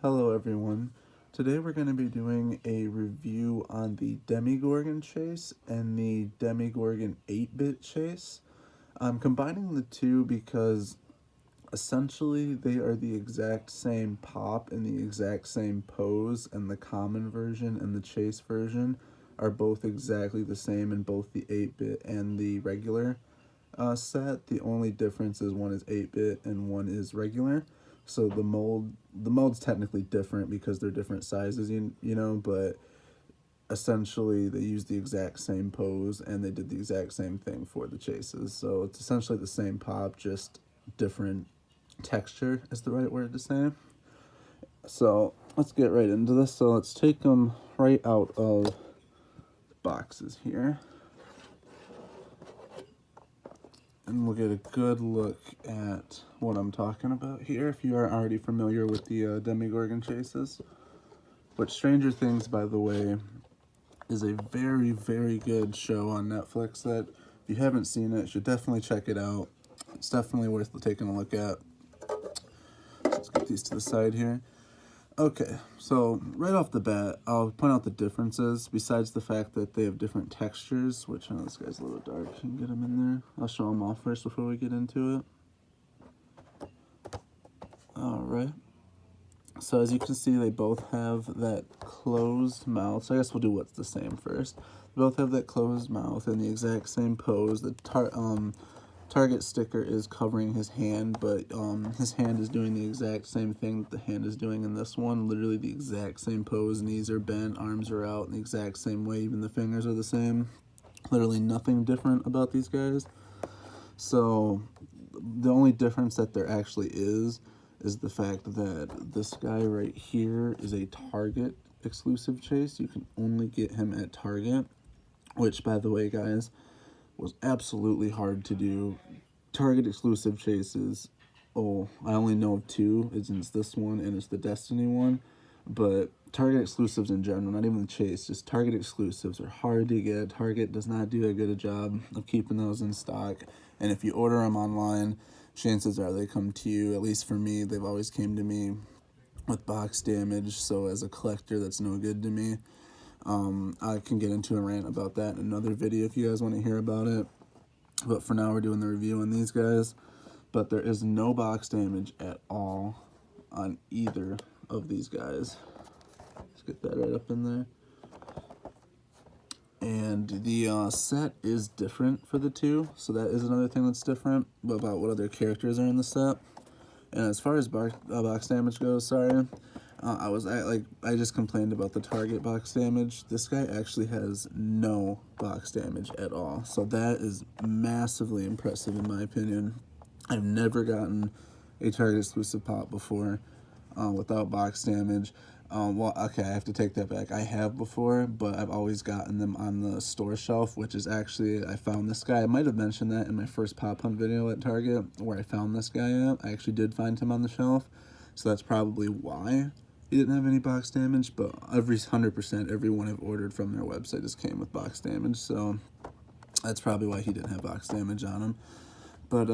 Hello everyone. Today we're going to be doing a review on the Demogorgon chase and the Demogorgon 8-bit chase. I'm combining the two because essentially they are the exact same pop and the exact same pose, and the common version and the chase version are both exactly the same in both the 8-bit and the regular set. The only difference is one is 8-bit and one is regular. So the mold's technically different because they're different sizes, you know, but essentially they use the exact same pose and they did the exact same thing for the chases. So it's essentially the same pop, just different texture is the right word to say. So let's get right into this. So let's take them right out of the boxes here, and we'll get a good look at what I'm talking about here if you are already familiar with the Demogorgon chases. But Stranger Things, by the way, is a very, very good show on Netflix that if you haven't seen it, you should definitely check it out. It's definitely worth taking a look at. Let's get these to the side here. Okay, so right off the bat, I'll point out the differences, besides the fact that they have different textures, which I know this guy's a little dark, you can get them in there. I'll show them off first before we get into it. Alright, so as you can see, they both have that closed mouth, so I guess we'll do what's the same first. They both have that closed mouth and the exact same pose. The target sticker is covering his hand, but his hand is doing the exact same thing that the hand is doing in this one. Literally the exact same pose. Knees are bent, arms are out in the exact same way, even the fingers are the same. Literally nothing different about these guys. So the only difference that there actually is the fact that this guy right here is a Target exclusive chase. You can only get him at Target, which, by the way, guys, was absolutely hard to do. Target exclusive chases, oh, I only know of two. It's this one and it's the Destiny one. But Target exclusives in general, not even the chase, just Target exclusives are hard to get. Target does not do a good job of keeping those in stock. And if you order them online, chances are they come to you. At least for me, they've always came to me with box damage. So as a collector, that's no good to me. I can get into a rant about that in another video if you guys want to hear about it. But for now, we're doing the review on these guys. But there is no box damage at all on either of these guys. Let's get that right up in there. And the set is different for the two. So that is another thing that's different about what other characters are in the set. And as far as box damage goes, sorry. I just complained about the Target box damage. This guy actually has no box damage at all. So that is massively impressive in my opinion. I've never gotten a Target exclusive pop before without box damage. Well, okay, I have to take that back. I have before, but I've always gotten them on the store shelf, which is actually, I found this guy. I might have mentioned that in my first pop hunt video at Target, where I found this guy at. I actually did find him on the shelf, so that's probably why he didn't have any box damage, but 100% everyone I've ordered from their website just came with box damage, so that's probably why he didn't have box damage on him. But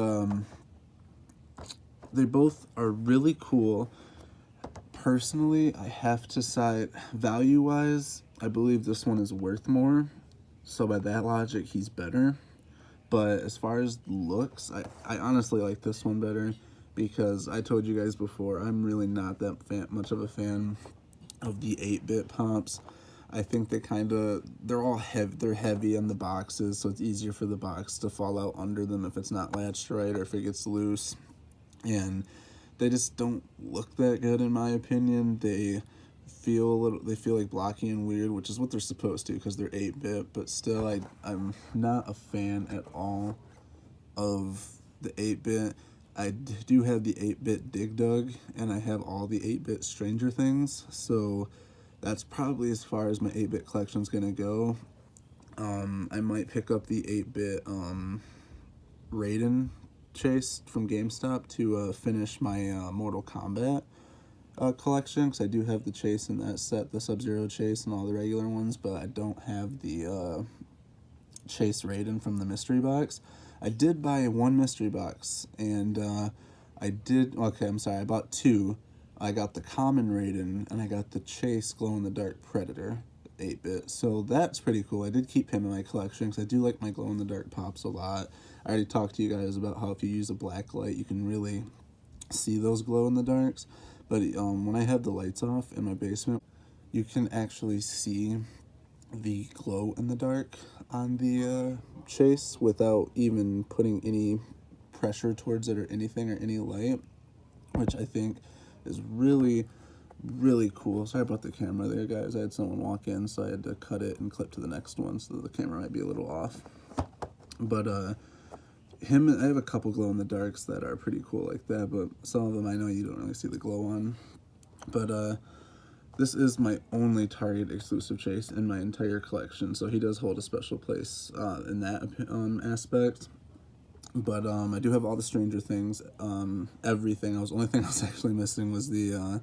they both are really cool. Personally, I have to side, value-wise, I believe this one is worth more, so by that logic, he's better. But as far as looks, I honestly like this one better, because I told you guys before, I'm really not that much of a fan of the 8-bit pops. I think they're all heavy, they're heavy on the boxes, so it's easier for the box to fall out under them if it's not latched right or if it gets loose. And they just don't look that good in my opinion. They feel like blocky and weird, which is what they're supposed to because they're 8-bit, but still I'm not a fan at all of the 8-bit. I do have the 8-bit Dig Dug, and I have all the 8-bit Stranger Things, so that's probably as far as my 8-bit collection's gonna go. I might pick up the 8-bit Raiden chase from GameStop to finish my Mortal Kombat collection, because I do have the chase in that set, the Sub-Zero chase and all the regular ones, but I don't have the chase Raiden from the mystery box. I did buy one mystery box, and I bought two I got the common Raiden, and I got the Chase glow-in-the-dark Predator 8-bit. So that's pretty cool. I did keep him in my collection because I do like my glow-in-the-dark pops a lot. I already talked to you guys about how if you use a black light, you can really see those glow-in-the-darks. But when I have the lights off in my basement, you can actually see the glow-in-the-dark on the Chase without even putting any pressure towards it or anything or any light, which I think is really, really cool. Sorry about the camera there, guys. I had someone walk in, so I had to cut it and clip to the next one, so the camera might be a little off. But I have a couple glow-in-the-darks that are pretty cool like that, but some of them I know you don't really see the glow on. But this is my only Target exclusive Chase in my entire collection, so he does hold a special place in that aspect. But I do have all the Stranger Things, everything. Only thing I was actually missing was the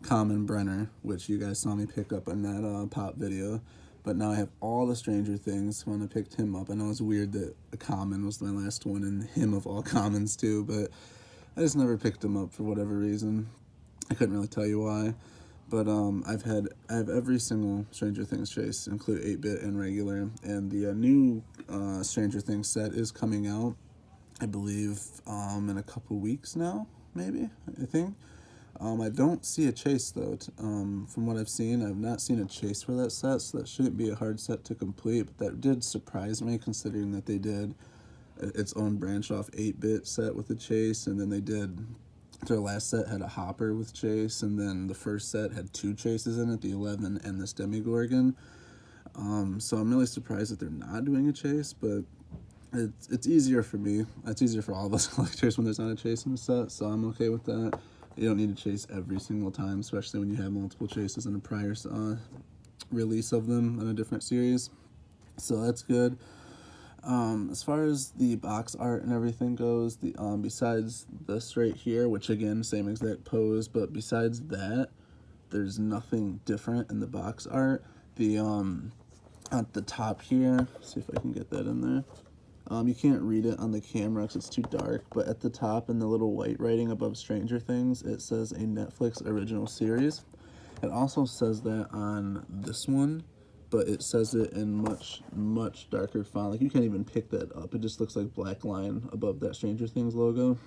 common Brenner, which you guys saw me pick up in that pop video. But now I have all the Stranger Things when I picked him up. I know it's weird that a common was my last one, and him of all commons too, but I just never picked him up for whatever reason. I couldn't really tell you why. But I have every single Stranger Things Chase, include 8-bit and regular, and the new Stranger Things set is coming out, I believe, in a couple weeks now, maybe, I think. I don't see a Chase, though. From what I've seen, I've not seen a Chase for that set, so that shouldn't be a hard set to complete, but that did surprise me, considering that they did its own branch off 8-bit set with the Chase, and then their last set had a Hopper with Chase, and then the first set had 2 Chases in it, the 11 and this Demogorgon. So I'm really surprised that they're not doing a Chase, but it's easier for me. It's easier for all of us collectors when there's not a Chase in the set, so I'm okay with that. You don't need to chase every single time, especially when you have multiple Chases in a prior release of them in a different series. So that's good. As far as the box art and everything goes, besides this right here, which again, same exact pose, but besides that, there's nothing different in the box art. At the top here, see if I can get that in there. You can't read it on the camera because it's too dark, but at the top in the little white writing above Stranger Things, it says a Netflix original series. It also says that on this one, but it says it in much, much darker font. Like, you can't even pick that up. It just looks like black line above that Stranger Things logo.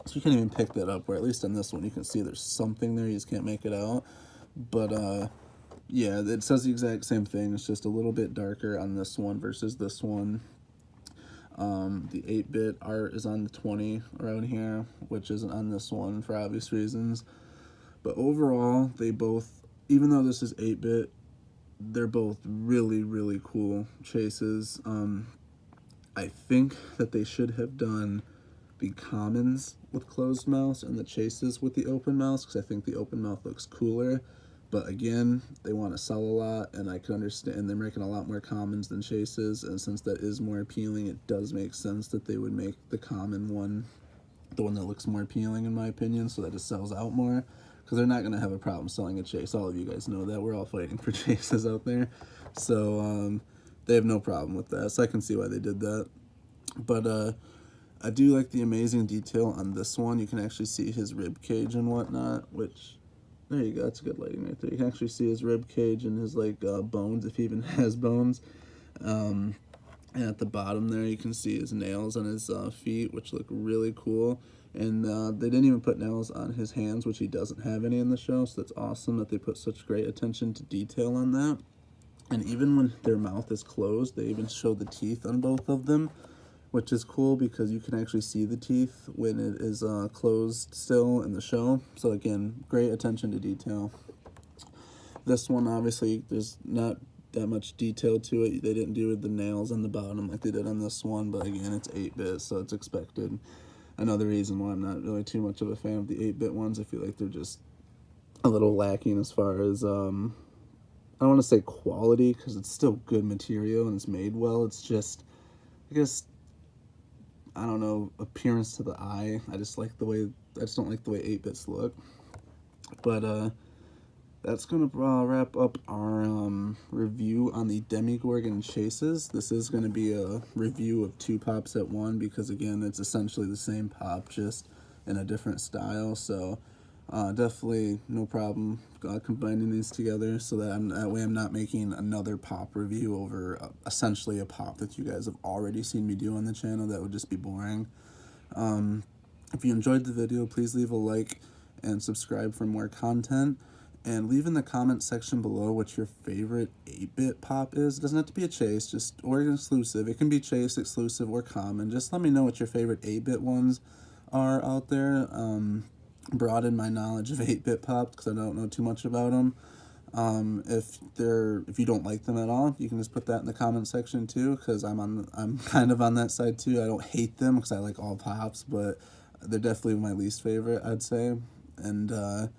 So you can't even pick that up, where at least on this one you can see there's something there, you just can't make it out. But yeah, it says the exact same thing. It's just a little bit darker on this one versus this one. The 8-bit art is on the 20 around here, which isn't on this one for obvious reasons. But overall, they both, even though this is 8-bit, they're both really, really cool Chases. I think that they should have done the commons with closed mouths and the Chases with the open mouths, because I think the open mouth looks cooler. But again, they want to sell a lot, and I can understand they're making a lot more commons than Chases, and since that is more appealing, it does make sense that they would make the common one the one that looks more appealing, in my opinion, so that it sells out more, because they're not going to have a problem selling a Chase. All of you guys know that. We're all fighting for Chases out there, so they have no problem with that, so I can see why they did that. But I do like the amazing detail on this one. You can actually see his rib cage and whatnot, which... There you go, that's good lighting right there. You can actually see his rib cage and his, like, bones, if he even has bones. And at the bottom there, you can see his nails on his feet, which look really cool. And they didn't even put nails on his hands, which he doesn't have any in the show, so that's awesome that they put such great attention to detail on that. And even when their mouth is closed, they even show the teeth on both of them, which is cool because you can actually see the teeth when it is closed still in the show. So again, great attention to detail. This one, obviously, there's not that much detail to it. They didn't do the nails on the bottom like they did on this one, but again, it's 8-bit, so it's expected. Another reason why I'm not really too much of a fan of the 8-bit ones, I feel like they're just a little lacking as far as, I don't want to say quality, because it's still good material and it's made well. It's just, I guess, I don't know, appearance to the eye. I just don't like the way 8-bits look. But that's gonna wrap up our review on the Demogorgon Chases. This is gonna be a review of 2 pops at one, because again, it's essentially the same pop, just in a different style. So Definitely no problem combining these together, so that that way I'm not making another pop review over essentially a pop that you guys have already seen me do on the channel. That would just be boring. If you enjoyed the video, please leave a like and subscribe for more content. And leave in the comment section below what your favorite 8-bit pop is. It doesn't have to be a chase, just or an exclusive. It can be chase, exclusive, or common. Just let me know what your favorite 8-bit ones are out there. Broaden my knowledge of 8-bit pop because I don't know too much about them. If you don't like them at all, you can just put that in the comment section too, because I'm kind of on that side too. I don't hate them because I like all pops, but they're definitely my least favorite, I'd say. And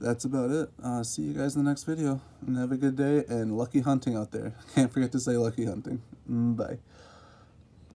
that's about it. See you guys in the next video, and have a good day, and lucky hunting out there. Can't forget to say lucky hunting. Bye.